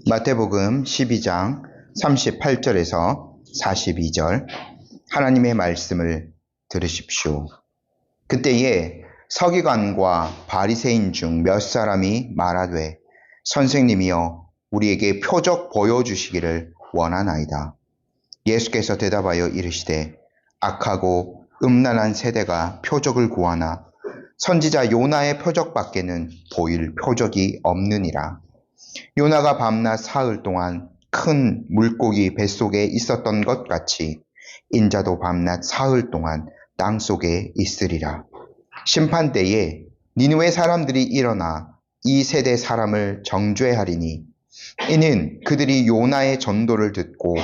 마태복음 12장 38절에서 42절 하나님의 말씀을 들으십시오. 그때에 서기관과 바리새인 중 몇 사람이 말하되 선생님이여 우리에게 표적 보여주시기를 원하나이다. 예수께서 대답하여 이르시되 악하고 음란한 세대가 표적을 구하나 선지자 요나의 표적밖에는 보일 표적이 없느니라. 요나가 밤낮 사흘 동안 큰 물고기 뱃속에 있었던 것 같이 인자도 밤낮 사흘 동안 땅속에 있으리라. 심판때에 니느웨 사람들이 일어나 이 세대 사람을 정죄하리니 이는 그들이 요나의 전도를 듣고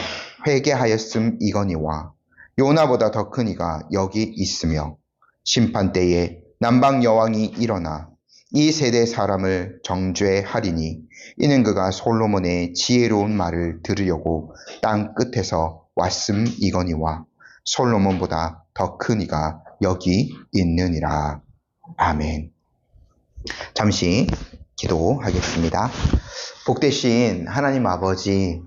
회개하였음이거니와 요나보다 더 큰 이가 여기 있으며 심판때에 남방 여왕이 일어나 이 세대 사람을 정죄하리니 이는 그가 솔로몬의 지혜로운 말을 들으려고 땅 끝에서 왔음이거니와 솔로몬보다 더 큰 이가 여기 있느니라. 아멘. 잠시 기도하겠습니다. 복되신 하나님 아버지,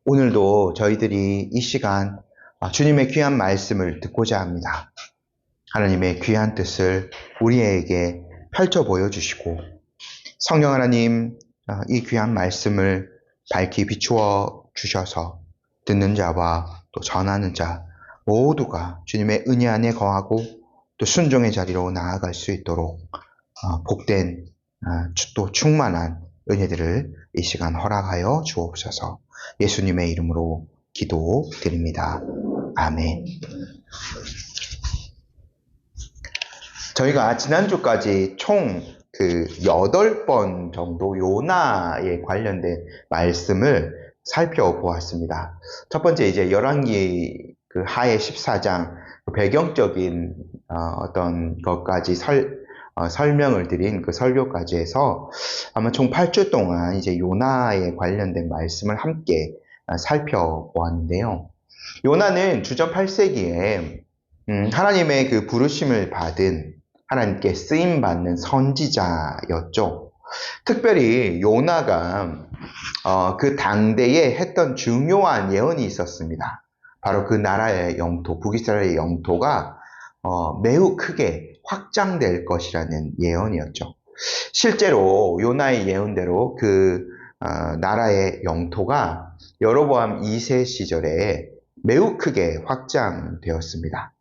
오늘도 저희들이 이 시간 주님의 귀한 말씀을 듣고자 합니다. 하나님의 귀한 뜻을 우리에게 펼쳐 보여주시고 성령 하나님 이 귀한 말씀을 밝히 비추어 주셔서 듣는 자와 또 전하는 자 모두가 주님의 은혜 안에 거하고 또 순종의 자리로 나아갈 수 있도록 복된 또 충만한 은혜들을 이 시간 허락하여 주옵소서. 예수님의 이름으로 기도드립니다. 아멘. 저희가 지난주까지 총 8번 정도 요나에 관련된 말씀을 살펴보았습니다. 첫 번째 이제 열왕기 하의 14장 배경적인 어떤 것까지 설명을 드린 그 설교까지 해서 아마 총 8주 동안 이제 요나에 관련된 말씀을 함께 살펴보았는데요. 요나는 주전 8세기에 하나님의 그 부르심을 받은 하나님께 쓰임받는 선지자였죠. 특별히 요나가 그 당대에 했던 중요한 예언이 있었습니다. 바로 그 나라의 영토, 북이스라엘의 영토가 매우 크게 확장될 것이라는 예언이었죠. 실제로 요나의 예언대로 그 나라의 영토가 여로보암 2세 시절에 매우 크게 확장되었습니다.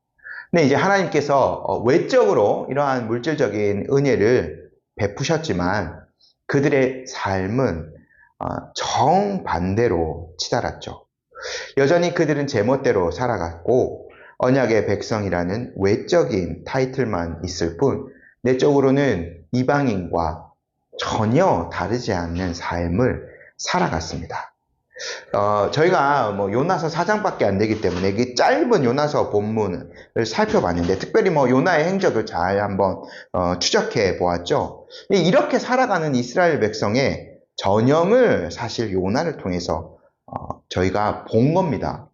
근데 이제 하나님께서 외적으로 이러한 물질적인 은혜를 베푸셨지만 그들의 삶은 정반대로 치달았죠. 여전히 그들은 제멋대로 살아갔고 언약의 백성이라는 외적인 타이틀만 있을 뿐 내적으로는 이방인과 전혀 다르지 않는 삶을 살아갔습니다. 저희가 요나서 4장밖에 안 되기 때문에 이 짧은 요나서 본문을 살펴봤는데 특별히 요나의 행적을 잘 한번 추적해 보았죠. 이렇게 살아가는 이스라엘 백성의 전형을 사실 요나를 통해서 저희가 본 겁니다.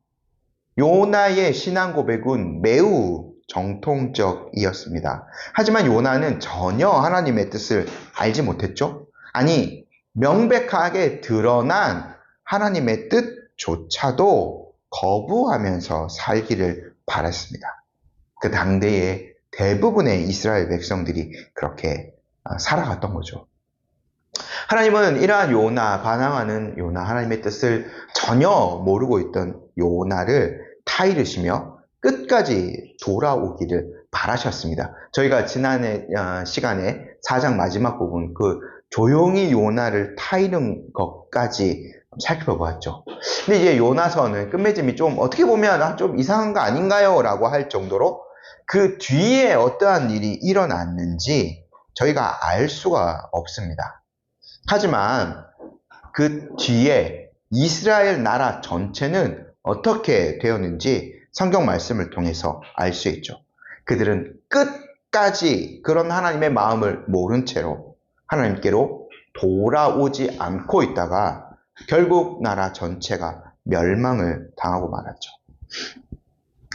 요나의 신앙 고백은 매우 정통적이었습니다. 하지만 요나는 전혀 하나님의 뜻을 알지 못했죠. 아니, 명백하게 드러난 하나님의 뜻조차도 거부하면서 살기를 바랐습니다. 그 당대의 대부분의 이스라엘 백성들이 그렇게 살아갔던 거죠. 하나님은 이러한 요나, 반항하는 요나, 하나님의 뜻을 전혀 모르고 있던 요나를 타이르시며 끝까지 돌아오기를 바라셨습니다. 저희가 지난해 시간에 4장 마지막 부분 조용히 요나를 타이른 것까지 살펴보았죠. 근데 이제 요나서는 끝맺음이 좀 어떻게 보면 좀 이상한 거 아닌가요? 라고 할 정도로 그 뒤에 어떠한 일이 일어났는지 저희가 알 수가 없습니다. 하지만 그 뒤에 이스라엘 나라 전체는 어떻게 되었는지 성경 말씀을 통해서 알 수 있죠. 그들은 끝까지 그런 하나님의 마음을 모른 채로 하나님께로 돌아오지 않고 있다가 결국 나라 전체가 멸망을 당하고 말았죠.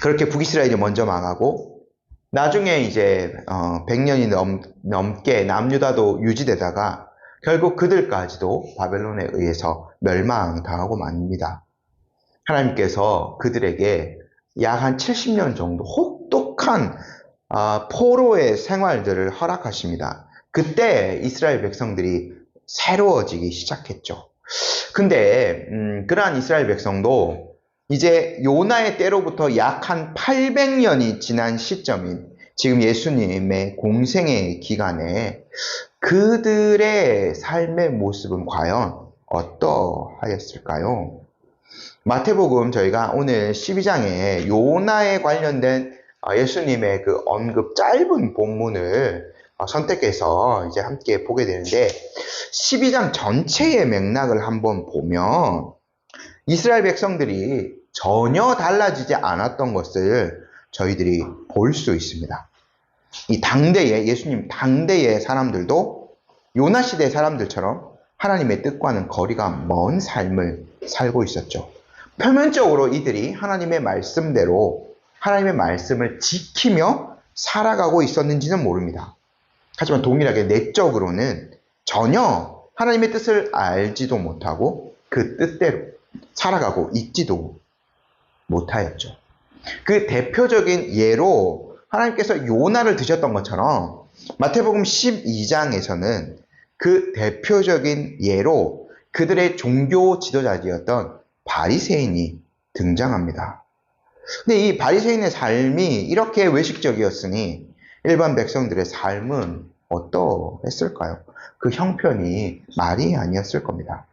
그렇게 북이스라엘이 먼저 망하고 나중에 이제 100년이 넘게 남유다도 유지되다가 결국 그들까지도 바벨론에 의해서 멸망당하고 맙니다. 하나님께서 그들에게 약 한 70년 정도 혹독한 포로의 생활들을 허락하십니다. 그때 이스라엘 백성들이 새로워지기 시작했죠. 근데 그러한 이스라엘 백성도 이제 요나의 때로부터 약 한 800년이 지난 시점인 지금 예수님의 공생의 기간에 그들의 삶의 모습은 과연 어떠하였을까요? 마태복음 저희가 오늘 12장에 요나에 관련된 예수님의 그 언급 짧은 본문을 선택해서 이제 함께 보게 되는데 12장 전체의 맥락을 한번 보면 이스라엘 백성들이 전혀 달라지지 않았던 것을 저희들이 볼 수 있습니다. 이 당대의 예수님 당대의 사람들도 요나 시대 사람들처럼 하나님의 뜻과는 거리가 먼 삶을 살고 있었죠. 표면적으로 이들이 하나님의 말씀대로 하나님의 말씀을 지키며 살아가고 있었는지는 모릅니다. 하지만 동일하게 내적으로는 전혀 하나님의 뜻을 알지도 못하고 그 뜻대로 살아가고 있지도 못하였죠. 그 대표적인 예로 하나님께서 요나를 드셨던 것처럼 마태복음 12장에서는 그 대표적인 예로 그들의 종교 지도자이었던 바리새인이 등장합니다. 근데 이 바리새인의 삶이 이렇게 외식적이었으니 일반 백성들의 삶은 어떠했을까요? 그 형편이 말이 아니었을 겁니다.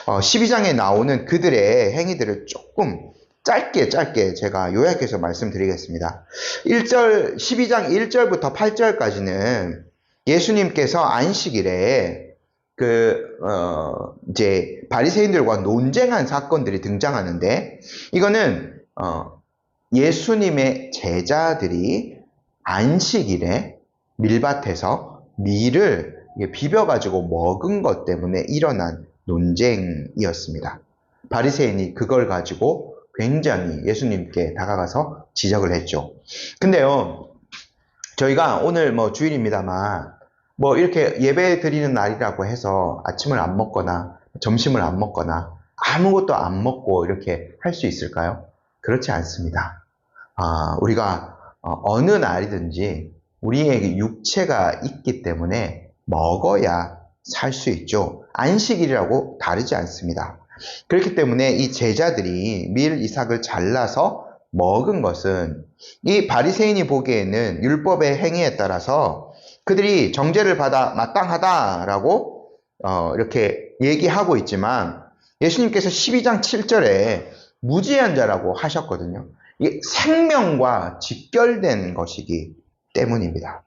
12장에 나오는 그들의 행위들을 조금 짧게 제가 요약해서 말씀드리겠습니다. 12장 1절부터 8절까지는 예수님께서 안식일에 이제 바리새인들과 논쟁한 사건들이 등장하는데 이거는 예수님의 제자들이 안식일에 밀밭에서 밀을 비벼가지고 먹은 것 때문에 일어난 논쟁이었습니다. 바리새인이 그걸 가지고 굉장히 예수님께 다가가서 지적을 했죠. 근데요, 저희가 오늘 주일입니다만 이렇게 예배 드리는 날이라고 해서 아침을 안 먹거나 점심을 안 먹거나 아무것도 안 먹고 이렇게 할 수 있을까요? 그렇지 않습니다. 우리가 어느 날이든지 우리에게 육체가 있기 때문에 먹어야 살 수 있죠. 안식일이라고 다르지 않습니다. 그렇기 때문에 이 제자들이 밀 이삭을 잘라서 먹은 것은 이 바리새인이 보기에는 율법의 행위에 따라서 그들이 정죄를 받아 마땅하다라고 이렇게 얘기하고 있지만 예수님께서 12장 7절에 무지한 자라고 하셨거든요. 이게 생명과 직결된 것이기 때문입니다.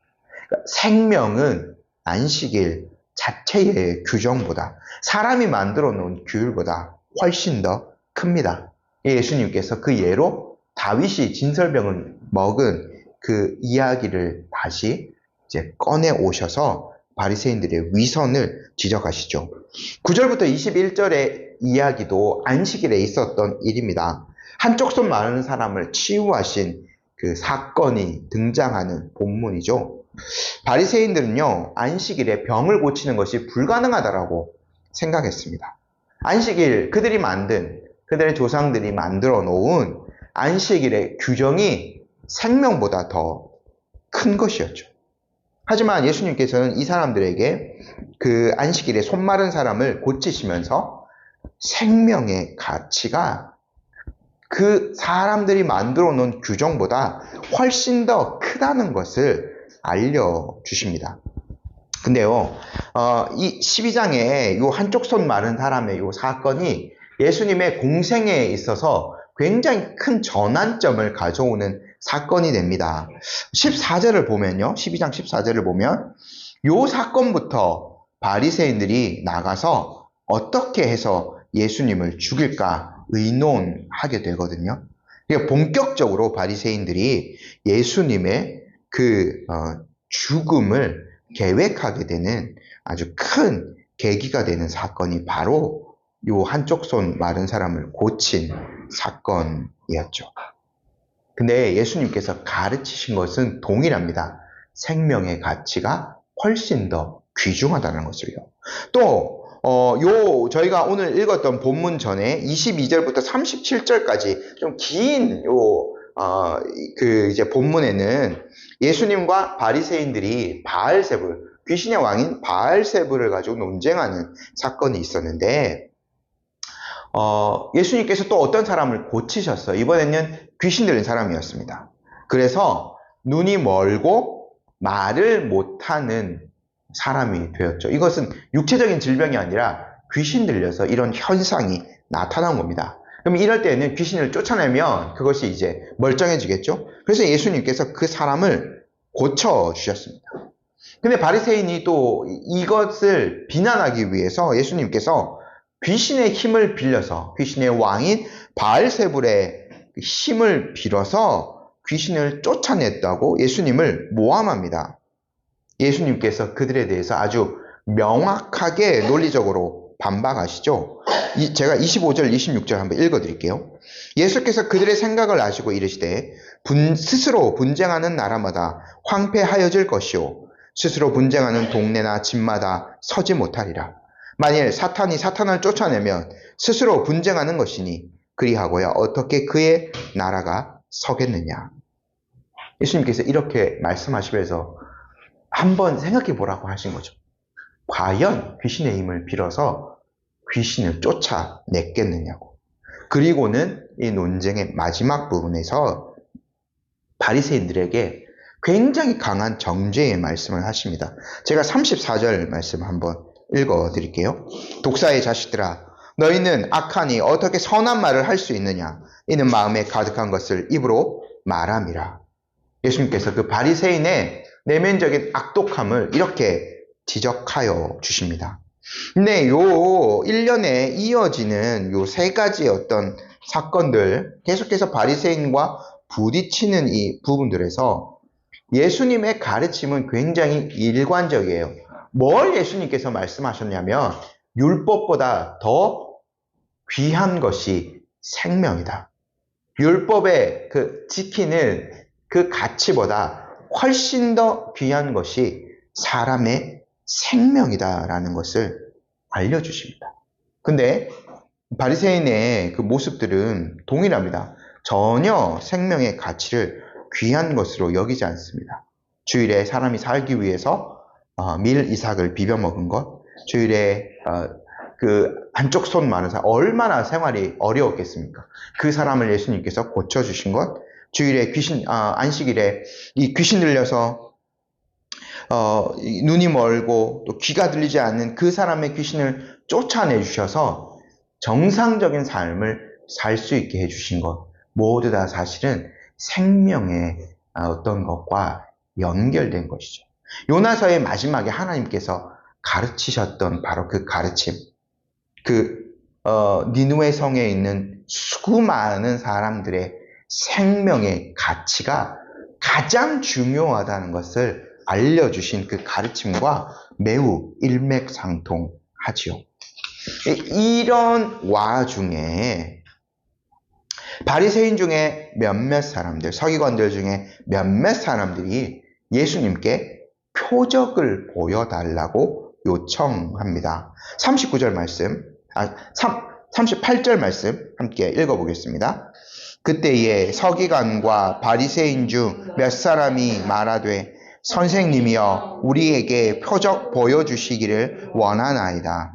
그러니까 생명은 안식일 자체의 규정보다 사람이 만들어 놓은 규율보다 훨씬 더 큽니다. 예수님께서 그 예로 다윗이 진설병을 먹은 그 이야기를 다시 이제 꺼내 오셔서 바리새인들의 위선을 지적하시죠. 9절부터 21절의 이야기도 안식일에 있었던 일입니다. 한쪽 손 마른 사람을 치유하신 그 사건이 등장하는 본문이죠. 바리새인들은요, 안식일에 병을 고치는 것이 불가능하다라고 생각했습니다. 안식일, 그들의 조상들이 만들어 놓은 안식일의 규정이 생명보다 더 큰 것이었죠. 하지만 예수님께서는 이 사람들에게 그 안식일에 손 마른 사람을 고치시면서 생명의 가치가 그 사람들이 만들어 놓은 규정보다 훨씬 더 크다는 것을 알려주십니다. 근데요, 이 12장에 이 한쪽 손 마른 사람의 이 사건이 예수님의 공생에 있어서 굉장히 큰 전환점을 가져오는 사건이 됩니다. 14절을 보면요, 12장 14절을 보면 이 사건부터 바리새인들이 나가서 어떻게 해서 예수님을 죽일까 의논하게 되거든요. 그러니까 본격적으로 바리새인들이 예수님의 그 죽음을 계획하게 되는 아주 큰 계기가 되는 사건이 바로 이 한쪽 손 마른 사람을 고친 사건이었죠. 근데 예수님께서 가르치신 것은 동일합니다. 생명의 가치가 훨씬 더 귀중하다는 것을요. 또 저희가 오늘 읽었던 본문 전에 22절부터 37절까지 좀 긴 이제 본문에는 예수님과 바리새인들이 바알세불, 귀신의 왕인 바알세불을 가지고 논쟁하는 사건이 있었는데, 예수님께서 또 어떤 사람을 고치셨어요. 이번에는 귀신 들린 사람이었습니다. 그래서 눈이 멀고 말을 못하는 사람이 되었죠. 이것은 육체적인 질병이 아니라 귀신 들려서 이런 현상이 나타난 겁니다. 그럼 이럴 때는 귀신을 쫓아내면 그것이 이제 멀쩡해지겠죠. 그래서 예수님께서 그 사람을 고쳐주셨습니다. 근데 바리새인이 또 이것을 비난하기 위해서 예수님께서 귀신의 힘을 빌려서 귀신의 왕인 바알세불의 힘을 빌어서 귀신을 쫓아냈다고 예수님을 모함합니다. 예수님께서 그들에 대해서 아주 명확하게 논리적으로 반박하시죠. 제가 25절, 26절 한번 읽어드릴게요. 예수께서 그들의 생각을 아시고 이르시되 스스로 분쟁하는 나라마다 황폐하여질 것이요 스스로 분쟁하는 동네나 집마다 서지 못하리라. 만일 사탄이 사탄을 쫓아내면 스스로 분쟁하는 것이니 그리하고야 어떻게 그의 나라가 서겠느냐. 예수님께서 이렇게 말씀하시면서 한번 생각해 보라고 하신 거죠. 과연 귀신의 힘을 빌어서 귀신을 쫓아냈겠느냐고. 그리고는 이 논쟁의 마지막 부분에서 바리새인들에게 굉장히 강한 정죄의 말씀을 하십니다. 제가 34절 말씀 한번 읽어드릴게요. 독사의 자식들아, 너희는 악하니 어떻게 선한 말을 할 수 있느냐? 이는 마음에 가득한 것을 입으로 말함이라. 예수님께서 그 바리새인의 내면적인 악독함을 이렇게 지적하여 주십니다. 근데 요 1년에 이어지는 요 세 가지 어떤 사건들, 계속해서 바리새인과 부딪히는 이 부분들에서 예수님의 가르침은 굉장히 일관적이에요. 뭘 예수님께서 말씀하셨냐면 율법보다 더 귀한 것이 생명이다. 율법의 지키는 그 가치보다 훨씬 더 귀한 것이 사람의 생명이다라는 것을 알려주십니다. 근데 바리새인의 그 모습들은 동일합니다. 전혀 생명의 가치를 귀한 것으로 여기지 않습니다. 주일에 사람이 살기 위해서 밀 이삭을 비벼 먹은 것, 주일에 그 한쪽 손 많은 사람, 얼마나 생활이 어려웠겠습니까? 그 사람을 예수님께서 고쳐주신 것, 주일에 안식일에 이 귀신 들려서 눈이 멀고 또 귀가 들리지 않는 그 사람의 귀신을 쫓아내 주셔서 정상적인 삶을 살 수 있게 해주신 것, 모두 다 사실은 생명의 어떤 것과 연결된 것이죠. 요나서의 마지막에 하나님께서 가르치셨던 바로 그 가르침, 니느웨 성에 있는 수많은 사람들의 생명의 가치가 가장 중요하다는 것을 알려주신 그 가르침과 매우 일맥상통하지요. 이런 와중에 바리새인 중에 몇몇 사람들, 서기관들 중에 몇몇 사람들이 예수님께 표적을 보여달라고 요청합니다. 39절 말씀, 38절 말씀 함께 읽어보겠습니다. 그때에 서기관과 바리새인 중 몇 사람이 말하되 선생님이여 우리에게 표적 보여주시기를 원하나이다.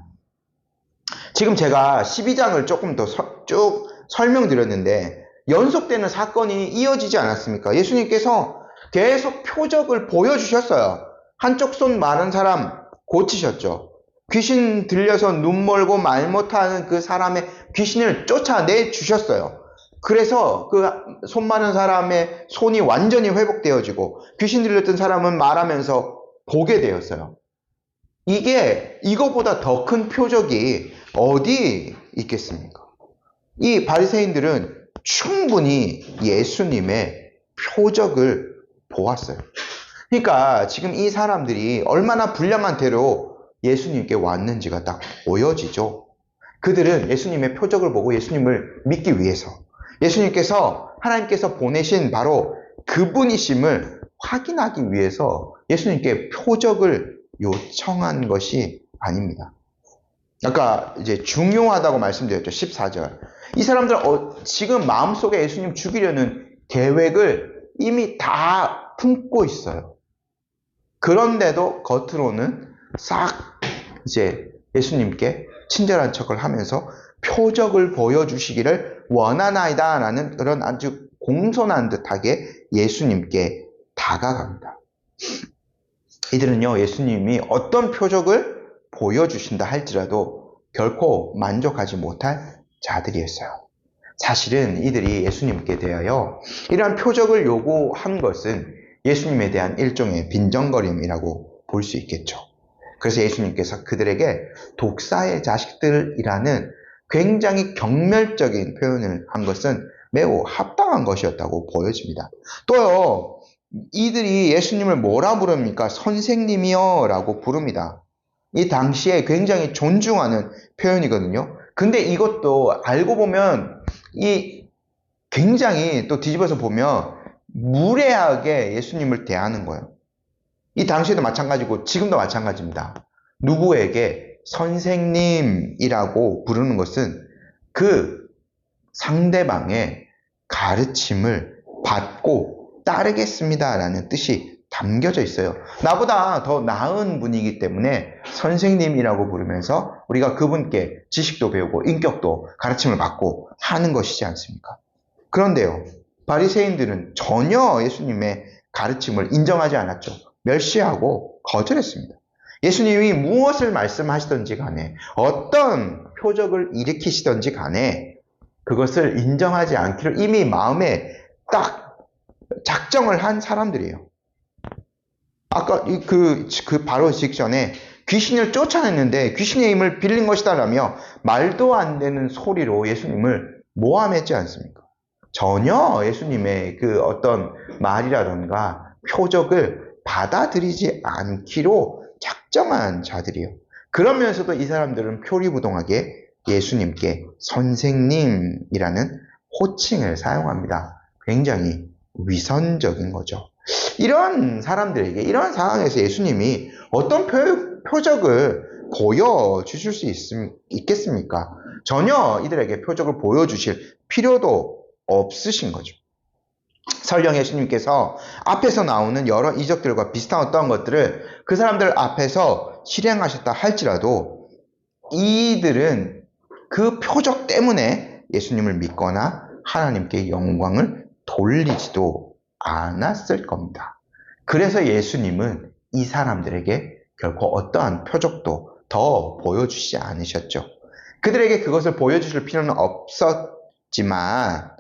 지금 제가 12장을 조금 더 쭉 설명드렸는데 연속되는 사건이 이어지지 않았습니까? 예수님께서 계속 표적을 보여주셨어요. 한쪽 손 마른 사람 고치셨죠. 귀신 들려서 눈 멀고 말 못하는 그 사람의 귀신을 쫓아내 주셨어요. 그래서 그 손 마른 사람의 손이 완전히 회복되어지고 귀신 들렸던 사람은 말하면서 보게 되었어요. 이거보다 더 큰 표적이 어디 있겠습니까? 이 바리새인들은 충분히 예수님의 표적을 보았어요. 그러니까 지금 이 사람들이 얼마나 불량한 태로 예수님께 왔는지가 딱 보여지죠. 그들은 예수님의 표적을 보고 예수님을 믿기 위해서, 예수님께서 하나님께서 보내신 바로 그분이심을 확인하기 위해서 예수님께 표적을 요청한 것이 아닙니다. 아까 이제 중요하다고 말씀드렸죠. 14절. 이 사람들 지금 마음속에 예수님 죽이려는 계획을 이미 다 품고 있어요. 그런데도 겉으로는 싹 이제 예수님께 친절한 척을 하면서 표적을 보여주시기를 원하나이다 라는 그런 아주 공손한 듯하게 예수님께 다가갑니다. 이들은요, 예수님이 어떤 표적을 보여주신다 할지라도 결코 만족하지 못할 자들이었어요. 사실은 이들이 예수님께 대하여 이러한 표적을 요구한 것은 예수님에 대한 일종의 빈정거림이라고 볼 수 있겠죠. 그래서 예수님께서 그들에게 독사의 자식들이라는 굉장히 경멸적인 표현을 한 것은 매우 합당한 것이었다고 보여집니다. 또요, 이들이 예수님을 뭐라 부릅니까? 선생님이요 라고 부릅니다. 이 당시에 굉장히 존중하는 표현이거든요. 근데 이것도 알고 보면 이 굉장히 또 뒤집어서 보면 무례하게 예수님을 대하는 거예요. 이 당시에도 마찬가지고 지금도 마찬가지입니다. 누구에게 선생님이라고 부르는 것은 그 상대방의 가르침을 받고 따르겠습니다라는 뜻이 담겨져 있어요. 나보다 더 나은 분이기 때문에 선생님이라고 부르면서 우리가 그분께 지식도 배우고 인격도 가르침을 받고 하는 것이지 않습니까? 그런데요, 바리새인들은 전혀 예수님의 가르침을 인정하지 않았죠. 멸시하고 거절했습니다. 예수님이 무엇을 말씀하시던지 간에 어떤 표적을 일으키시던지 간에 그것을 인정하지 않기를 이미 마음에 딱 작정을 한 사람들이에요. 아까 바로 직전에 귀신을 쫓아냈는데 귀신의 힘을 빌린 것이다라며 말도 안 되는 소리로 예수님을 모함했지 않습니까? 전혀 예수님의 그 어떤 말이라던가 표적을 받아들이지 않기로 작정한 자들이에요. 그러면서도 이 사람들은 표리부동하게 예수님께 선생님이라는 호칭을 사용합니다. 굉장히 위선적인 거죠. 이런 사람들에게 이런 상황에서 예수님이 어떤 표적을 보여주실 수 있겠습니까? 전혀 이들에게 표적을 보여주실 필요도 없으신 거죠. 설령 예수님께서 앞에서 나오는 여러 이적들과 비슷한 어떤 것들을 그 사람들 앞에서 실행하셨다 할지라도 이들은 그 표적 때문에 예수님을 믿거나 하나님께 영광을 돌리지도 않았을 겁니다. 그래서 예수님은 이 사람들에게 결코 어떠한 표적도 더 보여주시지 않으셨죠. 그들에게 그것을 보여주실 필요는 없었지만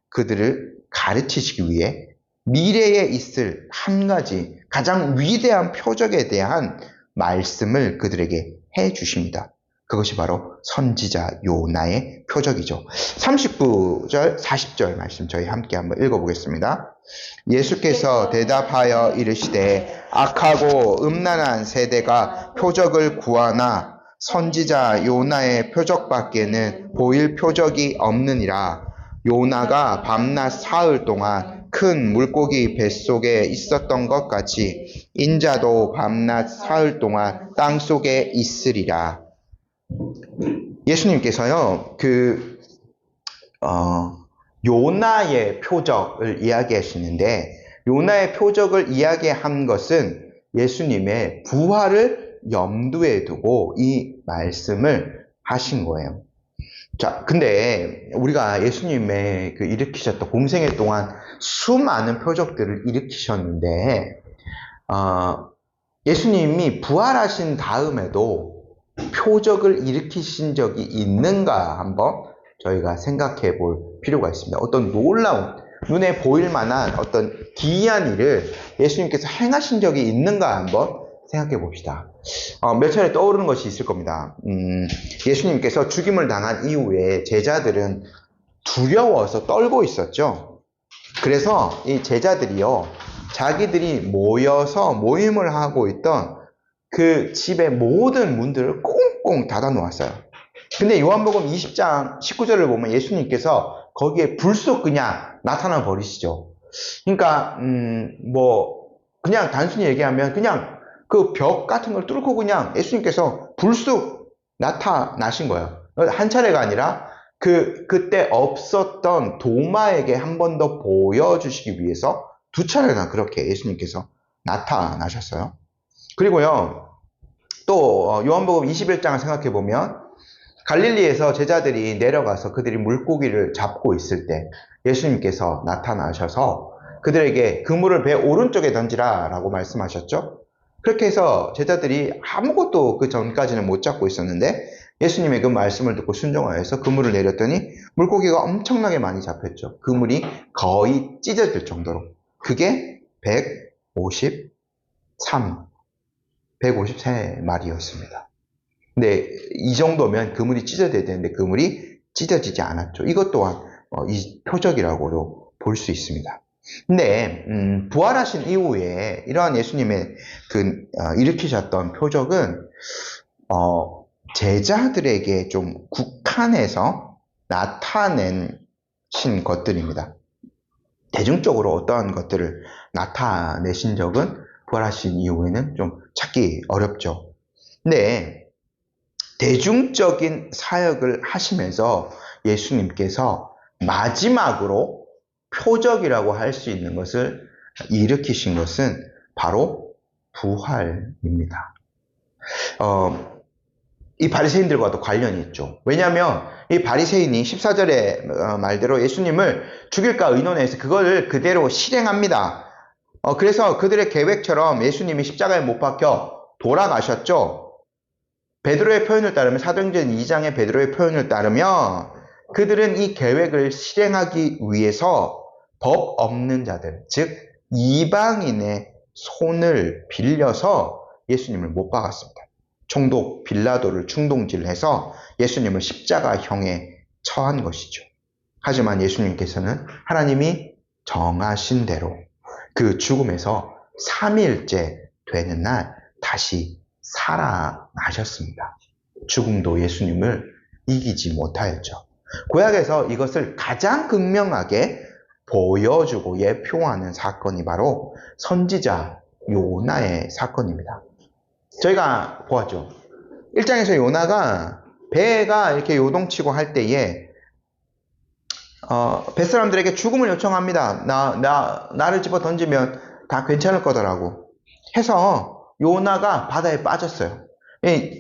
그들을 가르치시기 위해 미래에 있을 한 가지 가장 위대한 표적에 대한 말씀을 그들에게 해 주십니다. 그것이 바로 선지자 요나의 표적이죠. 39절, 40절 말씀 저희 함께 한번 읽어보겠습니다. 예수께서 대답하여 이르시되 악하고 음란한 세대가 표적을 구하나 선지자 요나의 표적밖에는 보일 표적이 없느니라. 요나가 밤낮 사흘 동안 큰 물고기 뱃속에 있었던 것 같이 인자도 밤낮 사흘 동안 땅속에 있으리라. 예수님께서요, 요나의 표적을 이야기하시는데, 요나의 표적을 이야기한 것은 예수님의 부활을 염두에 두고 이 말씀을 하신 거예요. 자, 근데 우리가 예수님의 일으키셨던 공생애 동안 수많은 표적들을 일으키셨는데, 예수님이 부활하신 다음에도 표적을 일으키신 적이 있는가 한번 저희가 생각해 볼 필요가 있습니다. 어떤 놀라운 눈에 보일 만한 어떤 기이한 일을 예수님께서 행하신 적이 있는가 한번 생각해 봅시다. 몇 차례 떠오르는 것이 있을 겁니다. 예수님께서 죽임을 당한 이후에 제자들은 두려워서 떨고 있었죠. 그래서 이 제자들이요, 자기들이 모여서 모임을 하고 있던 그 집의 모든 문들을 꽁꽁 닫아 놓았어요. 근데 요한복음 20장 19절을 보면 예수님께서 거기에 불쑥 그냥 나타나 버리시죠. 그러니까 그냥 단순히 얘기하면 그냥 그 벽 같은 걸 뚫고 그냥 예수님께서 불쑥 나타나신 거예요. 한 차례가 아니라 그때 없었던 도마에게 한 번 더 보여주시기 위해서 두 차례나 그렇게 예수님께서 나타나셨어요. 그리고요, 또 요한복음 21장을 생각해 보면 갈릴리에서 제자들이 내려가서 그들이 물고기를 잡고 있을 때 예수님께서 나타나셔서 그들에게 그물을 배 오른쪽에 던지라 라고 말씀하셨죠. 그렇게 해서 제자들이 아무것도 그 전까지는 못 잡고 있었는데 예수님의 그 말씀을 듣고 순종하여서 그물을 내렸더니 물고기가 엄청나게 많이 잡혔죠. 그물이 거의 찢어질 정도로. 그게 153마리였습니다. 근데 이 정도면 그물이 찢어져야 되는데 그물이 찢어지지 않았죠. 이것 또한 이 표적이라고도 볼 수 있습니다. 근데 부활하신 이후에 이러한 예수님의 일으키셨던 표적은 제자들에게 좀 국한해서 나타내신 것들입니다. 대중적으로 어떠한 것들을 나타내신 적은 부활하신 이후에는 좀 찾기 어렵죠. 근데 대중적인 사역을 하시면서 예수님께서 마지막으로 표적이라고 할 수 있는 것을 일으키신 것은 바로 부활입니다. 이 바리새인들과도 관련이 있죠. 왜냐하면 이 바리새인이 14절의 말대로 예수님을 죽일까 의논해서 그걸 그대로 실행합니다. 그래서 그들의 계획처럼 예수님이 십자가에 못 박혀 돌아가셨죠. 베드로의 표현을 따르면 사도행전 2장의 베드로의 표현을 따르면 그들은 이 계획을 실행하기 위해서 법 없는 자들, 즉 이방인의 손을 빌려서 예수님을 못 박았습니다. 총독 빌라도를 충동질해서 예수님을 십자가형에 처한 것이죠. 하지만 예수님께서는 하나님이 정하신 대로 그 죽음에서 3일째 되는 날 다시 살아나셨습니다. 죽음도 예수님을 이기지 못하였죠. 구약에서 이것을 가장 극명하게 보여주고 예표하는 사건이 바로 선지자 요나의 사건입니다. 저희가 보았죠. 1장에서 요나가 배가 이렇게 요동치고 할 때에 뱃사람들에게 죽음을 요청합니다. 나를 집어 던지면 다 괜찮을 거더라고 해서 요나가 바다에 빠졌어요.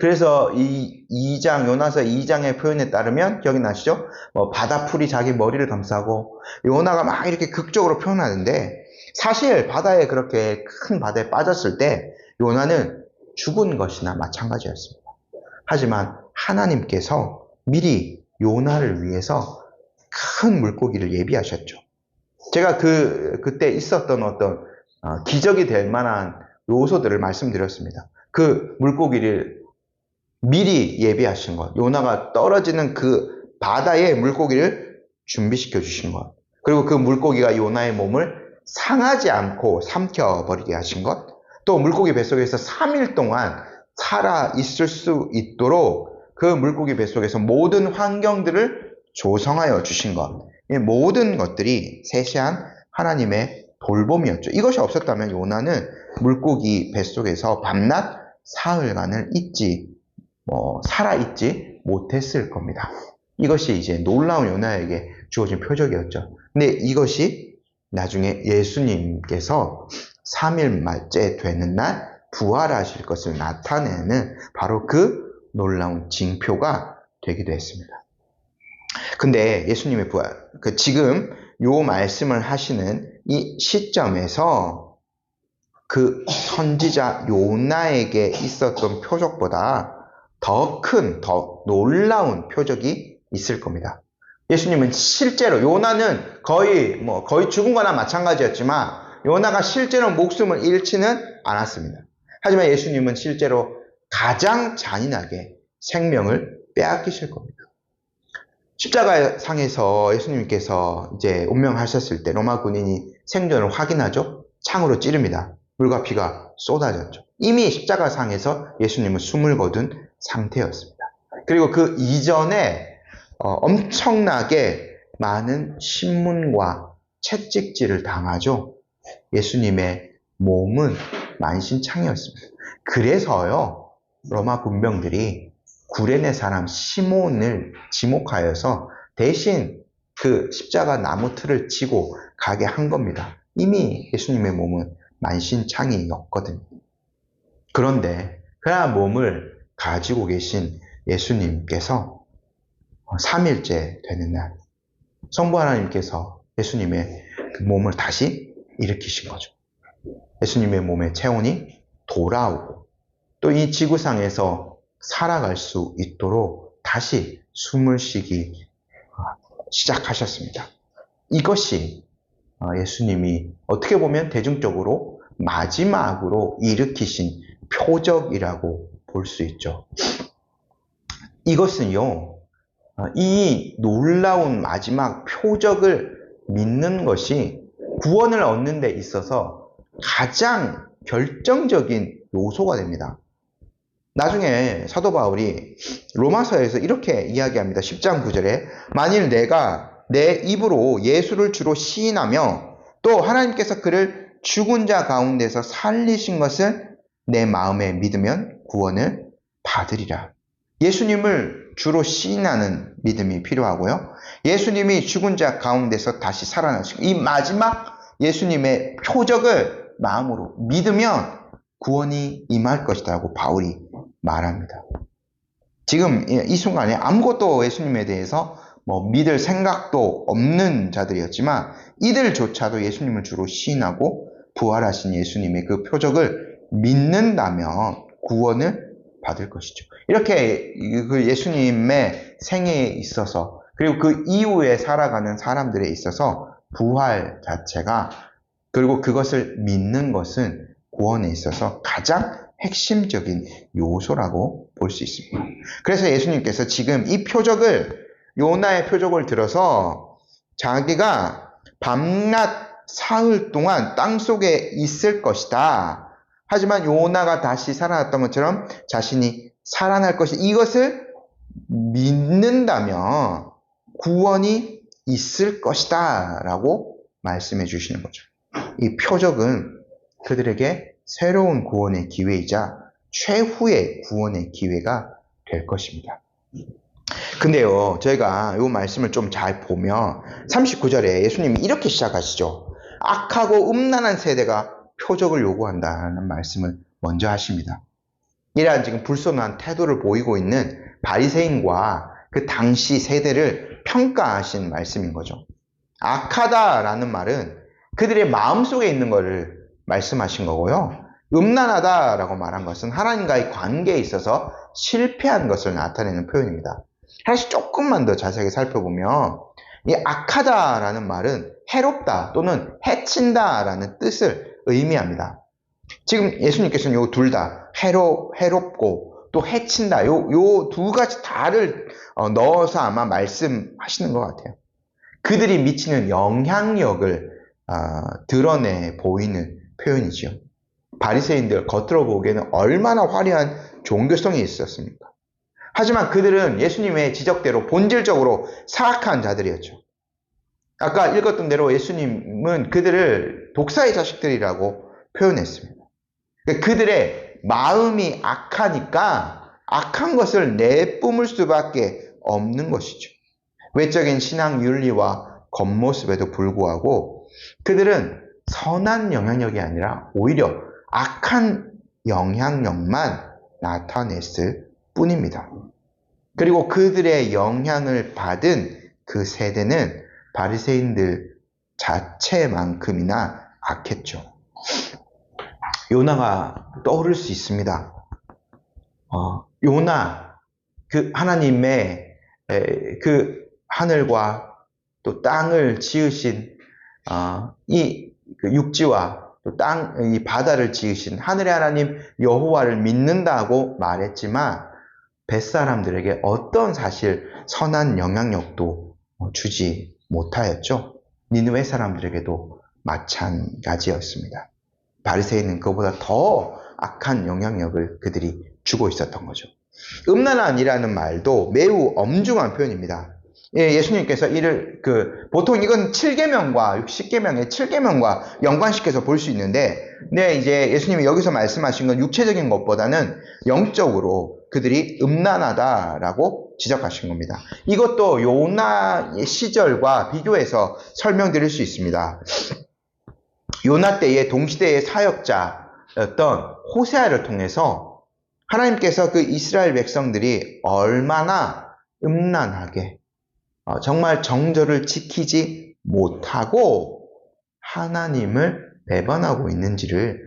그래서 요나서 2장의 표현에 따르면 기억나시죠? 바다풀이 자기 머리를 감싸고 요나가 막 이렇게 극적으로 표현하는데 사실 바다에 그렇게 큰 바다에 빠졌을 때 요나는 죽은 것이나 마찬가지였습니다. 하지만 하나님께서 미리 요나를 위해서 큰 물고기를 예비하셨죠. 제가 그때 있었던 어떤 기적이 될 만한 요소들을 말씀드렸습니다. 그 물고기를 미리 예비하신 것, 요나가 떨어지는 그 바다에 물고기를 준비시켜 주신 것, 그리고 그 물고기가 요나의 몸을 상하지 않고 삼켜버리게 하신 것, 또 물고기 뱃속에서 3일 동안 살아 있을 수 있도록 그 물고기 뱃속에서 모든 환경들을 조성하여 주신 것, 이 모든 것들이 세세한 하나님의 돌봄이었죠. 이것이 없었다면 요나는 물고기 뱃속에서 밤낮 사흘간을 살아있지 못했을 겁니다. 이것이 이제 놀라운 요나에게 주어진 표적이었죠. 근데 이것이 나중에 예수님께서 3일째 되는 날 부활하실 것을 나타내는 바로 그 놀라운 징표가 되기도 했습니다. 근데 예수님의 부활, 지금 요 말씀을 하시는 이 시점에서 그 선지자 요나에게 있었던 표적보다 더 큰, 더 놀라운 표적이 있을 겁니다. 예수님은 실제로, 요나는 거의 죽은 거나 마찬가지였지만 요나가 실제로 목숨을 잃지는 않았습니다. 하지만 예수님은 실제로 가장 잔인하게 생명을 빼앗기실 겁니다. 십자가 상에서 예수님께서 이제 운명하셨을 때 로마 군인이 생존을 확인하죠. 창으로 찌릅니다. 물과 피가 쏟아졌죠. 이미 십자가 상에서 예수님은 숨을 거둔 상태였습니다. 그리고 그 이전에 엄청나게 많은 신문과 채찍질을 당하죠. 예수님의 몸은 만신창이었습니다. 그래서요, 로마 군병들이 구레네 사람 시몬을 지목하여서 대신 그 십자가 나무 틀을 치고 가게 한 겁니다. 이미 예수님의 몸은 만신창이였거든요. 그런데 그 몸을 가지고 계신 예수님께서 3일째 되는 날, 성부 하나님께서 예수님의 그 몸을 다시 일으키신 거죠. 예수님의 몸의 체온이 돌아오고 또 이 지구상에서 살아갈 수 있도록 다시 숨을 쉬기 시작하셨습니다. 이것이 예수님이 어떻게 보면 대중적으로 마지막으로 일으키신 표적이라고 볼 수 있죠. 이것은요, 이 놀라운 마지막 표적을 믿는 것이 구원을 얻는 데 있어서 가장 결정적인 요소가 됩니다. 나중에 사도 바울이 로마서에서 이렇게 이야기합니다. 10장 9절에 만일 내가 내 입으로 예수를 주로 시인하며 또 하나님께서 그를 죽은 자 가운데서 살리신 것을 내 마음에 믿으면 구원을 받으리라. 예수님을 주로 시인하는 믿음이 필요하고요. 예수님이 죽은 자 가운데서 다시 살아나시고 이 마지막 예수님의 표적을 마음으로 믿으면 구원이 임할 것이라고 바울이 말합니다. 지금 이 순간에 아무것도 예수님에 대해서 믿을 생각도 없는 자들이었지만 이들조차도 예수님을 주로 시인하고 부활하신 예수님의 그 표적을 믿는다면 구원을 받을 것이죠. 이렇게 그 예수님의 생애에 있어서 그리고 그 이후에 살아가는 사람들에 있어서 부활 자체가 그리고 그것을 믿는 것은 구원에 있어서 가장 핵심적인 요소라고 볼 수 있습니다. 그래서 예수님께서 지금 이 표적을 요나의 표적을 들어서 자기가 밤낮 사흘 동안 땅속에 있을 것이다. 하지만 요나가 다시 살아났던 것처럼 자신이 살아날 것이 이것을 믿는다면 구원이 있을 것이다 라고 말씀해 주시는 거죠. 이 표적은 그들에게 새로운 구원의 기회이자 최후의 구원의 기회가 될 것입니다. 근데요, 저희가 이 말씀을 좀 잘 보면 39절에 예수님이 이렇게 시작하시죠. 악하고 음란한 세대가 표적을 요구한다는 말씀을 먼저 하십니다. 이러한 지금 불손한 태도를 보이고 있는 바리새인과 그 당시 세대를 평가하신 말씀인 거죠. 악하다라는 말은 그들의 마음속에 있는 것을 말씀하신 거고요. 음란하다라고 말한 것은 하나님과의 관계에 있어서 실패한 것을 나타내는 표현입니다. 사실 조금만 더 자세하게 살펴보면 이 악하다라는 말은 해롭다 또는 해친다라는 뜻을 의미합니다. 지금 예수님께서는 요 둘 다 해롭고 또 해친다 요 두 가지 다를 넣어서 아마 말씀하시는 것 같아요. 그들이 미치는 영향력을 드러내 보이는 표현이죠. 바리새인들 겉으로 보기에는 얼마나 화려한 종교성이 있었습니까? 하지만 그들은 예수님의 지적대로 본질적으로 사악한 자들이었죠. 아까 읽었던 대로 예수님은 그들을 독사의 자식들이라고 표현했습니다. 그들의 마음이 악하니까 악한 것을 내뿜을 수밖에 없는 것이죠. 외적인 신앙 윤리와 겉모습에도 불구하고 그들은 선한 영향력이 아니라 오히려 악한 영향력만 나타냈을 뿐입니다. 그리고 그들의 영향을 받은 그 세대는 바리새인들 자체만큼이나 악했죠. 요나가 떠오를 수 있습니다. 요나, 그 하나님의 그 하늘과 또 땅을 지으신 이 육지와 또 이 바다를 지으신 하늘의 하나님 여호와를 믿는다고 말했지만 벳사람들에게 어떤 사실 선한 영향력도 주지 못하였죠. 니느웨 사람들에게도 마찬가지였습니다. 바리새인은 그보다 더 악한 영향력을 그들이 주고 있었던 거죠. 음란한이라는 말도 매우 엄중한 표현입니다. 예, 예수님께서 이를 보통 이건 7계명과 10계명의 7계명과 연관시켜서 볼 수 있는데, 네, 이제 예수님이 여기서 말씀하신 건 육체적인 것보다는 영적으로 그들이 음란하다라고 지적하신 겁니다. 이것도 요나의 시절과 비교해서 설명드릴 수 있습니다. 요나 때의 동시대의 사역자였던 호세아를 통해서 하나님께서 그 이스라엘 백성들이 얼마나 음란하게 정말 정절을 지키지 못하고 하나님을 배반하고 있는지를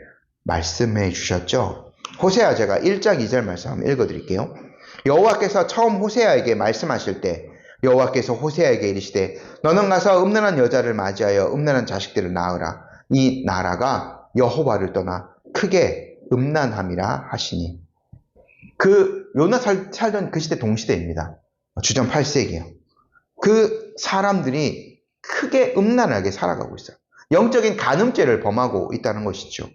말씀해 주셨죠. 호세아 제가 1장 2절 말씀 한번 읽어드릴게요. 여호와께서 처음 호세아에게 말씀하실 때 여호와께서 호세아에게 이르시되 너는 가서 음란한 여자를 맞이하여 음란한 자식들을 낳으라. 이 나라가 여호와를 떠나 크게 음란함이라 하시니. 요나 살던 그 시대 동시대입니다. 주전 8세기예요. 그 사람들이 크게 음란하게 살아가고 있어요. 영적인 간음죄를 범하고 있다는 것이죠.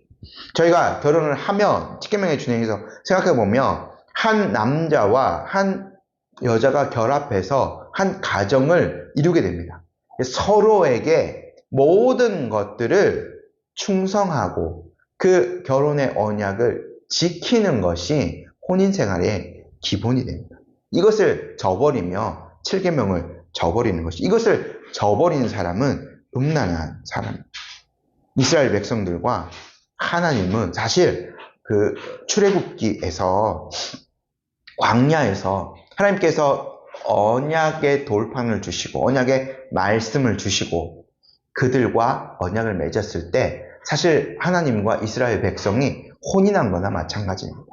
저희가 결혼을 하면 10계명의 준행에서 생각해보면 한 남자와 한 여자가 결합해서 한 가정을 이루게 됩니다. 서로에게 모든 것들을 충성하고 그 결혼의 언약을 지키는 것이 혼인생활의 기본이 됩니다. 이것을 저버리며 7계명을 저버리는 것이, 이것을 저버리는 사람은 음란한 사람입니다. 이스라엘 백성들과 하나님은 사실 출애굽기에서 광야에서 하나님께서 언약의 돌판을 주시고 언약의 말씀을 주시고 그들과 언약을 맺었을 때 사실 하나님과 이스라엘 백성이 혼인한 거나 마찬가지입니다.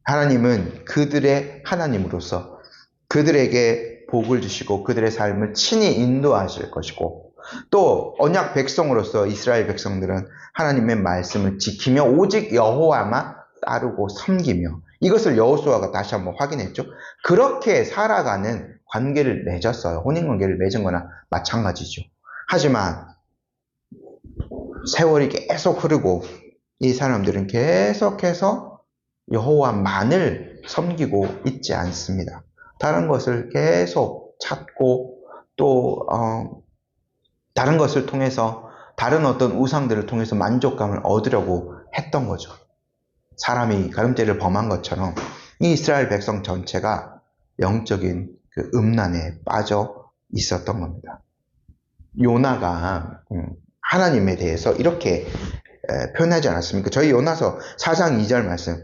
하나님은 그들의 하나님으로서 그들에게 복을 주시고 그들의 삶을 친히 인도하실 것이고, 또 언약 백성으로서 이스라엘 백성들은 하나님의 말씀을 지키며 오직 여호와만 따르고 섬기며, 이것을 여호수아가 다시 한번 확인했죠. 그렇게 살아가는 관계를 맺었어요. 혼인관계를 맺은 거나 마찬가지죠. 하지만 세월이 계속 흐르고 이 사람들은 계속해서 여호와만을 섬기고 있지 않습니다. 다른 것을 계속 찾고 또 다른 것을 통해서, 다른 어떤 우상들을 통해서 만족감을 얻으려고 했던 거죠. 사람이 가늠죄를 범한 것처럼 이 이스라엘 백성 전체가 영적인 그 음란에 빠져 있었던 겁니다. 요나가 하나님에 대해서 이렇게 표현하지 않았습니까? 저희 요나서 4장 2절 말씀,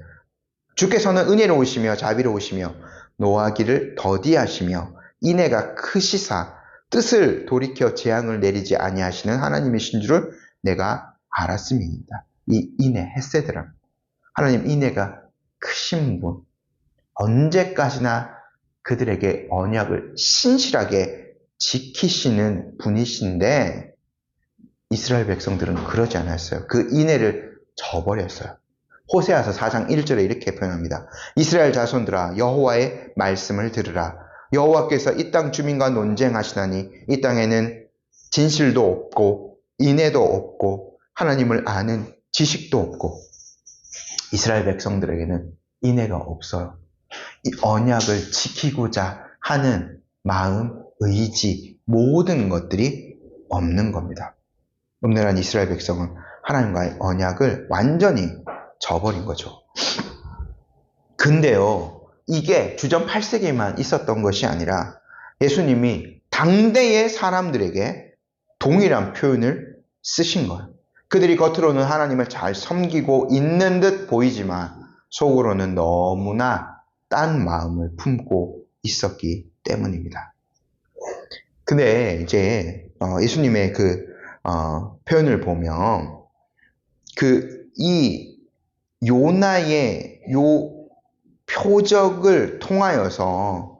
주께서는 은혜로우시며 자비로우시며 노하기를 더디하시며 인애가 크시사 뜻을 돌이켜 재앙을 내리지 아니하시는 하나님이신 줄을 내가 알았음이니이다. 이 인애, 헤세드랍니다. 하나님 인애가 크신 분, 언제까지나 그들에게 언약을 신실하게 지키시는 분이신데 이스라엘 백성들은 그러지 않았어요. 그 인애를 저버렸어요. 호세아서 4장 1절에 이렇게 표현합니다. 이스라엘 자손들아 여호와의 말씀을 들으라. 여호와께서 이 땅 주민과 논쟁하시나니 이 땅에는 진실도 없고 인애도 없고 하나님을 아는 지식도 없고. 이스라엘 백성들에게는 인애가 없어요. 이 언약을 지키고자 하는 마음, 의지, 모든 것들이 없는 겁니다. 음란한 이스라엘 백성은 하나님과의 언약을 완전히 저버린 거죠. 근데요, 이게 주전 8세기에만 있었던 것이 아니라 예수님이 당대의 사람들에게 동일한 표현을 쓰신 거예요. 그들이 겉으로는 하나님을 잘 섬기고 있는 듯 보이지만 속으로는 너무나 딴 마음을 품고 있었기 때문입니다. 근데 이제 예수님의 표현을 보면 이 요나의 요 표적을 통하여서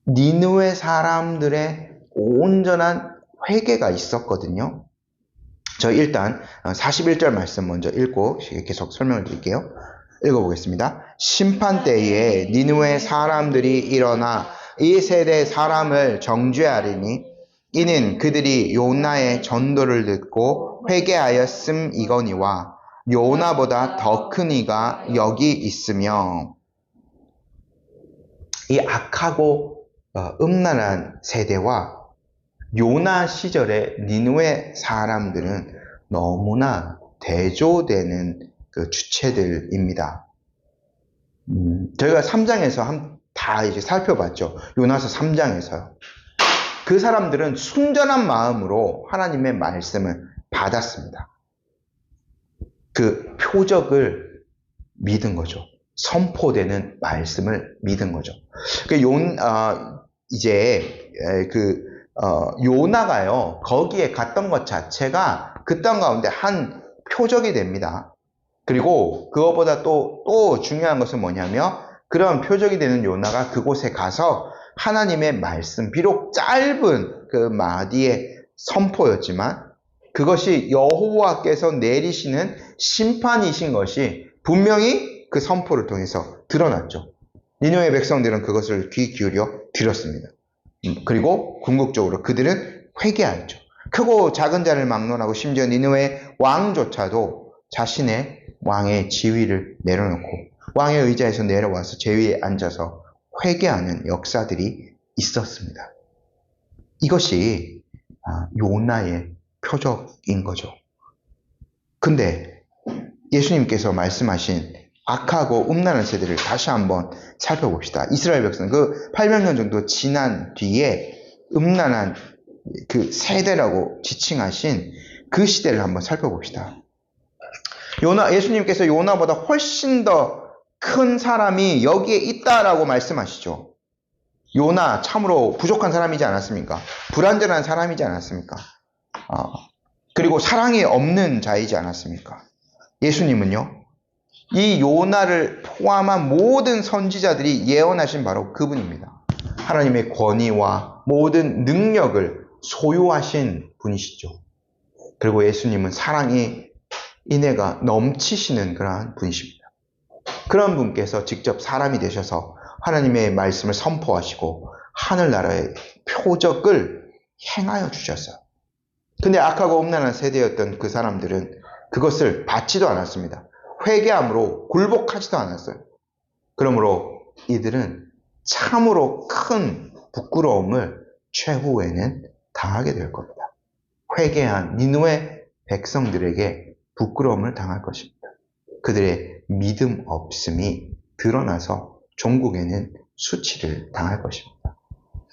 니느웨 사람들의 온전한 회개가 있었거든요. 저 일단 41절 말씀 먼저 읽고 계속 설명을 드릴게요. 읽어보겠습니다. 심판 때에 니느웨 사람들이 일어나 이 세대 사람을 정죄하리니 이는 그들이 요나의 전도를 듣고 회개하였음이거니와 요나보다 더 큰 이가 여기 있으며, 이 악하고 음란한 세대와 요나 시절의 니느웨 사람들은 너무나 대조되는 그 주체들입니다. 저희가 3장에서 다 이제 살펴봤죠. 요나서 3장에서요. 그 사람들은 순전한 마음으로 하나님의 말씀을 받았습니다. 그 표적을 믿은 거죠. 선포되는 말씀을 믿은 거죠. 요나가요, 거기에 갔던 것 자체가 그 땅 가운데 한 표적이 됩니다. 그리고 그것보다 또 중요한 것은 뭐냐면, 그런 표적이 되는 요나가 그곳에 가서 하나님의 말씀, 비록 짧은 그 마디의 선포였지만 그것이 여호와께서 내리시는 심판이신 것이 분명히 그 선포를 통해서 드러났죠. 니느웨 백성들은 그것을 귀 기울여 들었습니다. 그리고 궁극적으로 그들은 회개하였죠. 크고 작은 자를 막론하고 심지어 니느웨 왕조차도 자신의 왕의 지위를 내려놓고 왕의 의자에서 내려와서 제 위에 앉아서 회개하는 역사들이 있었습니다. 이것이 요나의 표적인 거죠. 근데 예수님께서 말씀하신 악하고 음란한 세대를 다시 한번 살펴봅시다. 이스라엘 백성, 그 800년 정도 지난 뒤에 음란한 그 세대라고 지칭하신 그 시대를 한번 살펴봅시다. 예수님께서 요나보다 훨씬 더 큰 사람이 여기에 있다라고 말씀하시죠. 요나 참으로 부족한 사람이지 않았습니까? 불완전한 사람이지 않았습니까? 그리고 사랑이 없는 자이지 않았습니까? 예수님은요, 이 요나를 포함한 모든 선지자들이 예언하신 바로 그분입니다. 하나님의 권위와 모든 능력을 소유하신 분이시죠. 그리고 예수님은 사랑이 인애가 넘치시는 그러한 분이십니다. 그런 분께서 직접 사람이 되셔서 하나님의 말씀을 선포하시고 하늘나라의 표적을 행하여 주셨어요. 근데 악하고 음란한 세대였던 그 사람들은 그것을 받지도 않았습니다. 회개함으로 굴복하지도 않았어요. 그러므로 이들은 참으로 큰 부끄러움을 최후에는 당하게 될 겁니다. 회개한 니느웨 백성들에게 부끄러움을 당할 것입니다. 그들의 믿음 없음이 드러나서 종국에는 수치를 당할 것입니다.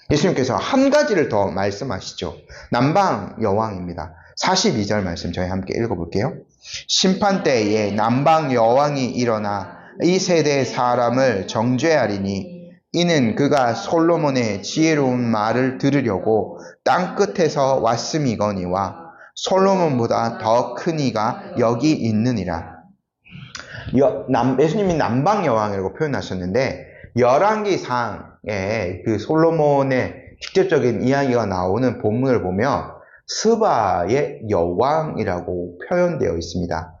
예수님께서 한 가지를 더 말씀하시죠. 남방 여왕입니다. 42절 말씀 저희 함께 읽어볼게요. 심판 때에 남방 여왕이 일어나 이 세대의 사람을 정죄하리니 이는 그가 솔로몬의 지혜로운 말을 들으려고 땅끝에서 왔음이거니와 솔로몬보다 더 큰 이가 여기 있느니라. 예수님이 남방 여왕이라고 표현하셨는데 열왕기상에 그 솔로몬의 직접적인 이야기가 나오는 본문을 보면 스바의 여왕이라고 표현되어 있습니다.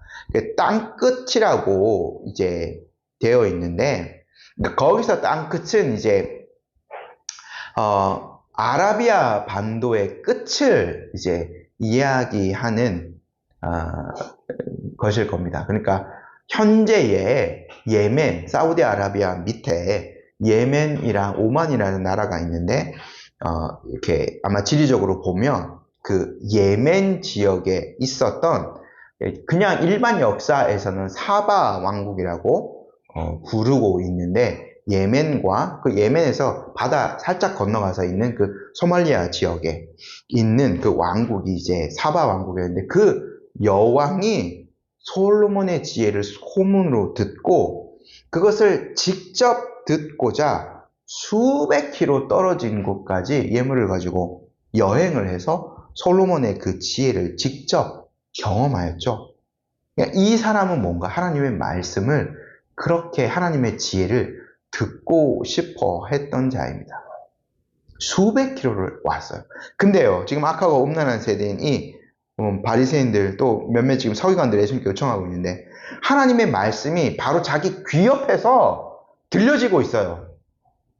땅끝이라고 이제 되어 있는데, 거기서 땅끝은 이제 아라비아 반도의 끝을 이제 이야기하는 것일 겁니다. 그러니까 현재의 예멘, 사우디아라비아 밑에 예멘이랑 오만이라는 나라가 있는데, 이렇게 아마 지리적으로 보면 그 예멘 지역에 있었던, 그냥 일반 역사에서는 사바 왕국이라고 부르고 있는데, 예멘과 그 예멘에서 바다 살짝 건너가서 있는 그 소말리아 지역에 있는 그 왕국이 이제 사바 왕국이었는데, 그 여왕이 솔로몬의 지혜를 소문으로 듣고 그것을 직접 듣고자 수백 킬로 떨어진 곳까지 예물을 가지고 여행을 해서 솔로몬의 그 지혜를 직접 경험하였죠. 그러니까 이 사람은 뭔가 하나님의 말씀을, 그렇게 하나님의 지혜를 듣고 싶어 했던 자입니다. 수백 킬로를 왔어요. 근데요, 지금 악하고 음란한 세대인 이 바리새인들, 또 몇몇 지금 서기관들 예수님께 요청하고 있는데, 하나님의 말씀이 바로 자기 귀 옆에서 들려지고 있어요.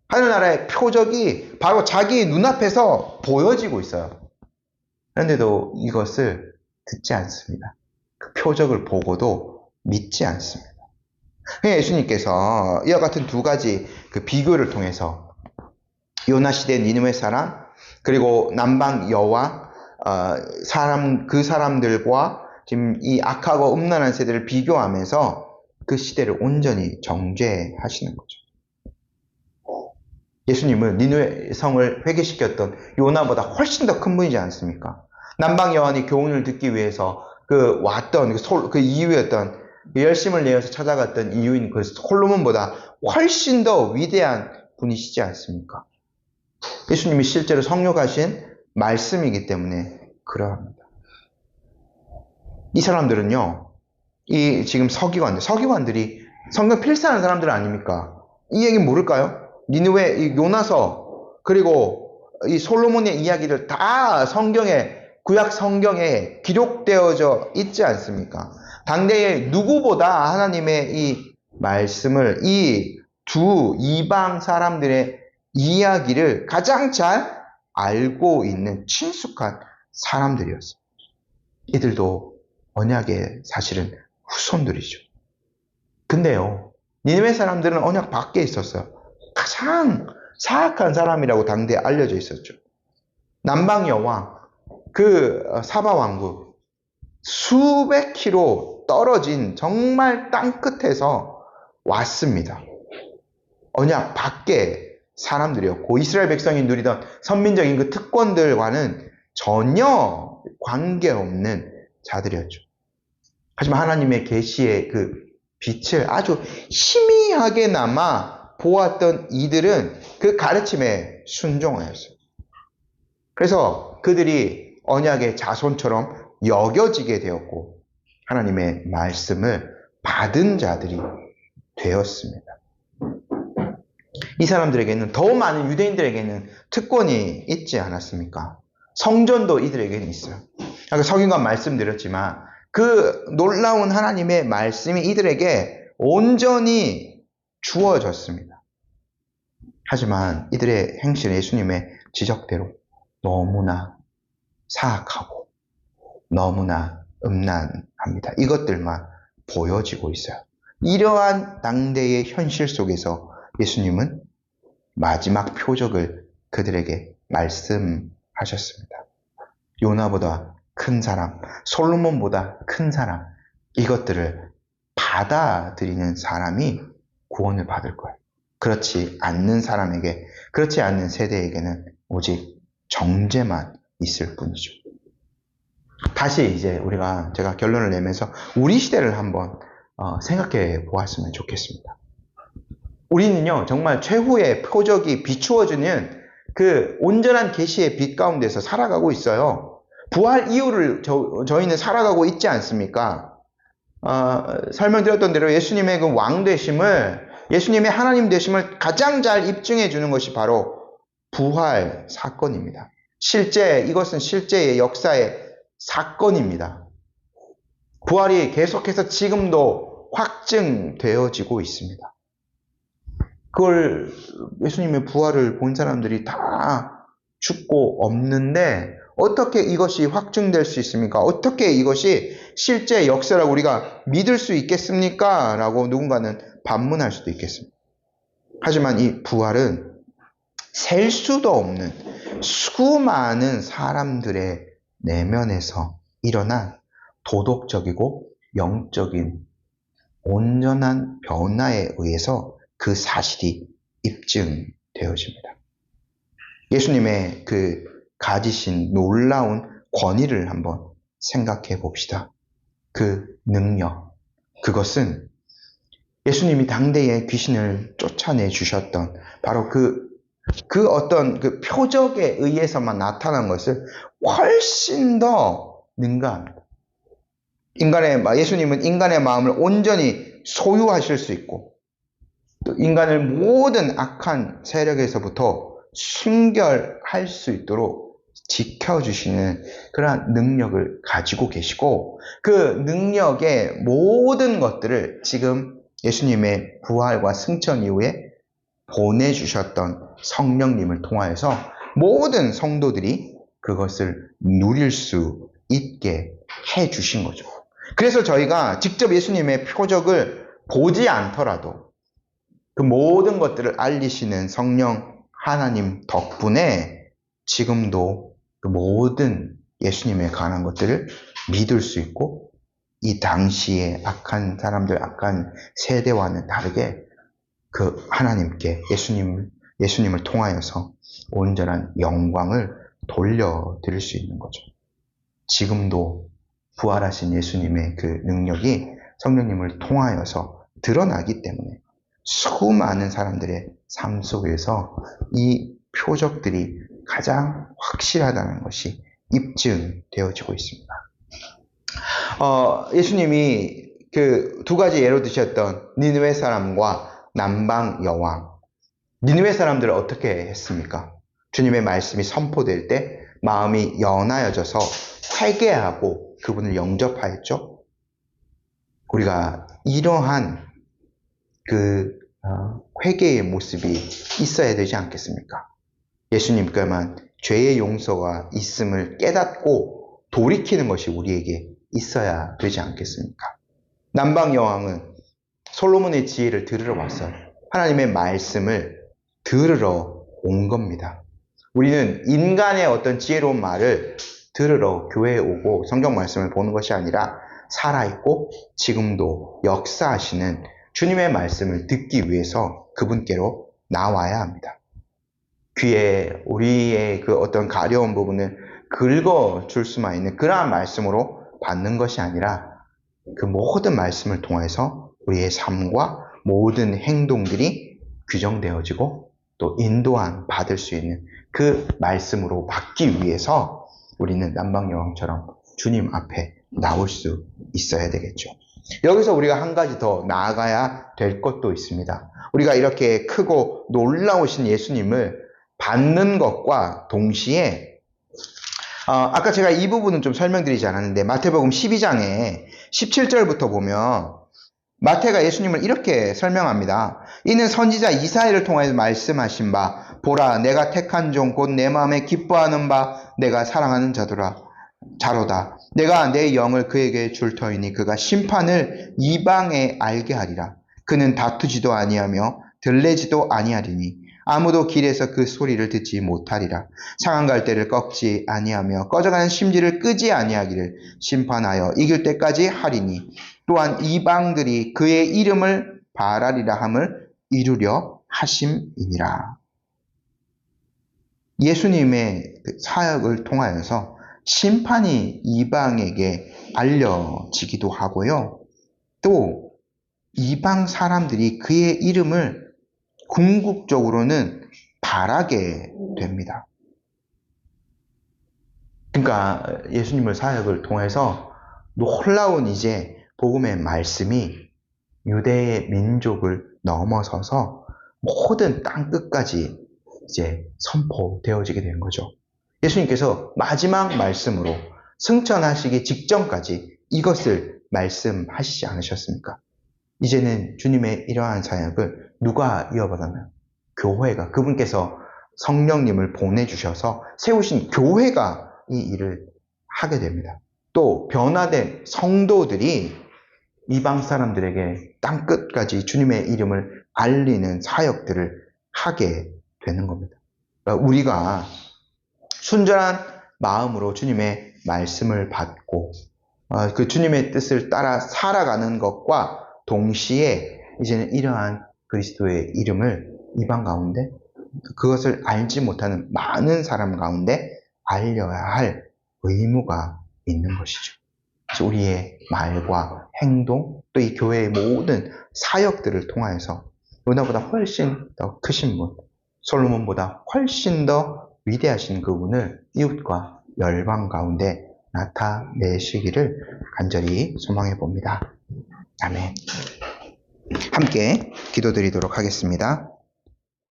하늘나라의 표적이 바로 자기 눈앞에서 보여지고 있어요. 그런데도 이것을 듣지 않습니다. 그 표적을 보고도 믿지 않습니다. 예수님께서 이와 같은 두 가지 그 비교를 통해서 요나 시대 니느웨 사람, 그리고 남방 여왕, 그 사람들과 지금 이 악하고 음란한 세대를 비교하면서 그 시대를 온전히 정죄하시는 거죠. 예수님은 니느웨 성을 회개시켰던 요나보다 훨씬 더 큰 분이지 않습니까? 남방 여왕이 교훈을 듣기 위해서 그 이유였던, 열심을 내어서 찾아갔던 이유인 그 솔로몬보다 훨씬 더 위대한 분이시지 않습니까? 예수님이 실제로 성육하신 말씀이기 때문에 그러합니다. 이 사람들은요, 이 지금 서기관들이 성경 필사하는 사람들 아닙니까? 이 얘기 모를까요? 니느웨, 이 요나서, 그리고 이 솔로몬의 이야기를 다 구약 성경에 기록되어져 있지 않습니까? 당대에 누구보다 하나님의 이 말씀을, 이 두 이방 사람들의 이야기를 가장 잘 알고 있는 친숙한 사람들이었어요. 이들도 언약의 사실은 후손들이죠. 근데요, 니느웨 사람들은 언약 밖에 있었어요. 가장 사악한 사람이라고 당대에 알려져 있었죠. 남방 여왕, 그 사바 왕국, 수백 킬로 떨어진 정말 땅끝에서 왔습니다. 언약 밖에 사람들이었고, 이스라엘 백성이 누리던 선민적인 그 특권들과는 전혀 관계없는 자들이었죠. 하지만 하나님의 계시의 그 빛을 아주 희미하게나마 보았던 이들은 그 가르침에 순종하였어요. 그래서 그들이 언약의 자손처럼 여겨지게 되었고, 하나님의 말씀을 받은 자들이 되었습니다. 이 사람들에게는, 더 많은 유대인들에게는 특권이 있지 않았습니까? 성전도 이들에게는 있어요. 아까 서기관 말씀드렸지만 그 놀라운 하나님의 말씀이 이들에게 온전히 주어졌습니다. 하지만 이들의 행실은 예수님의 지적대로 너무나 사악하고 너무나 음란합니다. 이것들만 보여지고 있어요. 이러한 당대의 현실 속에서 예수님은 마지막 표적을 그들에게 말씀하셨습니다. 요나보다 큰 사람, 솔로몬보다 큰 사람, 이것들을 받아들이는 사람이 구원을 받을 거예요. 그렇지 않는 사람에게, 그렇지 않는 세대에게는 오직 정죄만 있을 뿐이죠. 다시 이제 제가 결론을 내면서 우리 시대를 한번 생각해 보았으면 좋겠습니다. 우리는요, 정말 최후의 표적이 비추어주는 그 온전한 계시의 빛 가운데서 살아가고 있어요. 부활 이후를 저희는 살아가고 있지 않습니까? 설명드렸던 대로 예수님의 그 왕 되심을, 예수님의 하나님 되심을 가장 잘 입증해 주는 것이 바로 부활 사건입니다. 이것은 실제의 역사의 사건입니다. 부활이 계속해서 지금도 확증되어지고 있습니다. 그걸 예수님의 부활을 본 사람들이 다 죽고 없는데 어떻게 이것이 확증될 수 있습니까? 어떻게 이것이 실제 역사라고 우리가 믿을 수 있겠습니까? 라고 누군가는 반문할 수도 있겠습니다. 하지만 이 부활은 셀 수도 없는 수많은 사람들의 내면에서 일어난 도덕적이고 영적인 온전한 변화에 의해서 그 사실이 입증되어집니다. 예수님의 그 가지신 놀라운 권위를 한번 생각해 봅시다. 그 능력, 그것은 예수님이 당대의 귀신을 쫓아내 주셨던 바로 그 어떤 그 표적에 의해서만 나타난 것을 훨씬 더 능가합니다. 예수님은 인간의 마음을 온전히 소유하실 수 있고, 또 인간을 모든 악한 세력에서부터 순결할 수 있도록 지켜주시는 그러한 능력을 가지고 계시고, 그 능력의 모든 것들을 지금 예수님의 부활과 승천 이후에 보내주셨던 성령님을 통하여서 모든 성도들이 그것을 누릴 수 있게 해주신 거죠. 그래서 저희가 직접 예수님의 표적을 보지 않더라도 그 모든 것들을 알리시는 성령 하나님 덕분에 지금도 그 모든 예수님에 관한 것들을 믿을 수 있고, 이 당시에 악한 사람들, 악한 세대와는 다르게 그 하나님께 예수님을 통하여서 온전한 영광을 돌려드릴 수 있는 거죠. 지금도 부활하신 예수님의 그 능력이 성령님을 통하여서 드러나기 때문에 수많은 사람들의 삶 속에서 이 표적들이 가장 확실하다는 것이 입증되어지고 있습니다. 예수님이 그 두 가지 예로 드셨던 니느웨 사람과 남방 여왕, 니느웨 사람들을 어떻게 했습니까? 주님의 말씀이 선포될 때 마음이 연하여져서 회개하고 그분을 영접하였죠. 우리가 이러한 그 회개의 모습이 있어야 되지 않겠습니까? 예수님께만 죄의 용서가 있음을 깨닫고 돌이키는 것이 우리에게 있어야 되지 않겠습니까? 남방 여왕은 솔로몬의 지혜를 들으러 왔어요. 하나님의 말씀을 들으러 온 겁니다. 우리는 인간의 어떤 지혜로운 말을 들으러 교회에 오고 성경 말씀을 보는 것이 아니라 살아있고 지금도 역사하시는 주님의 말씀을 듣기 위해서 그분께로 나와야 합니다. 귀에 우리의 그 어떤 가려운 부분을 긁어줄 수만 있는 그러한 말씀으로 받는 것이 아니라 그 모든 말씀을 통해서 우리의 삶과 모든 행동들이 규정되어지고 또 인도함 받을 수 있는 그 말씀으로 받기 위해서 우리는 남방여왕처럼 주님 앞에 나올 수 있어야 되겠죠. 여기서 우리가 한 가지 더 나아가야 될 것도 있습니다. 우리가 이렇게 크고 놀라우신 예수님을 받는 것과 동시에 아까 제가 이 부분은 좀 설명드리지 않았는데 마태복음 12장에 17절부터 보면 마태가 예수님을 이렇게 설명합니다. 이는 선지자 이사야를 통하여 말씀하신 바 보라 내가 택한 종 곧 내 마음에 기뻐하는 바 내가 사랑하는 자로다. 내가 내 영을 그에게 줄 터이니 그가 심판을 이방에 알게 하리라. 그는 다투지도 아니하며 들레지도 아니하리니 아무도 길에서 그 소리를 듣지 못하리라. 상한 갈대를 꺾지 아니하며 꺼져가는 심지를 끄지 아니하기를 심판하여 이길 때까지 하리니 또한 이방들이 그의 이름을 바라리라 함을 이루려 하심이니라. 예수님의 사역을 통하여서 심판이 이방에게 알려지기도 하고요. 또 이방 사람들이 그의 이름을 궁극적으로는 바라게 됩니다. 그러니까 예수님의 사역을 통해서 놀라운 이제 복음의 말씀이 유대의 민족을 넘어서서 모든 땅끝까지 이제 선포되어지게 된 거죠. 예수님께서 마지막 말씀으로 승천하시기 직전까지 이것을 말씀하시지 않으셨습니까? 이제는 주님의 이러한 사역을 누가 이어받았나요? 교회가, 그분께서 성령님을 보내주셔서 세우신 교회가 이 일을 하게 됩니다. 또 변화된 성도들이 이방 사람들에게 땅끝까지 주님의 이름을 알리는 사역들을 하게 되는 겁니다. 그러니까 우리가 순전한 마음으로 주님의 말씀을 받고 그 주님의 뜻을 따라 살아가는 것과 동시에 이제는 이러한 그리스도의 이름을 이방 가운데 그것을 알지 못하는 많은 사람 가운데 알려야 할 의무가 있는 것이죠. 그래서 우리의 말과 행동 또 이 교회의 모든 사역들을 통하여서 요나보다 훨씬 더 크신 분, 솔로몬보다 훨씬 더 위대하신 그분을 이웃과 열방 가운데 나타내시기를 간절히 소망해 봅니다. 아멘. 함께 기도드리도록 하겠습니다.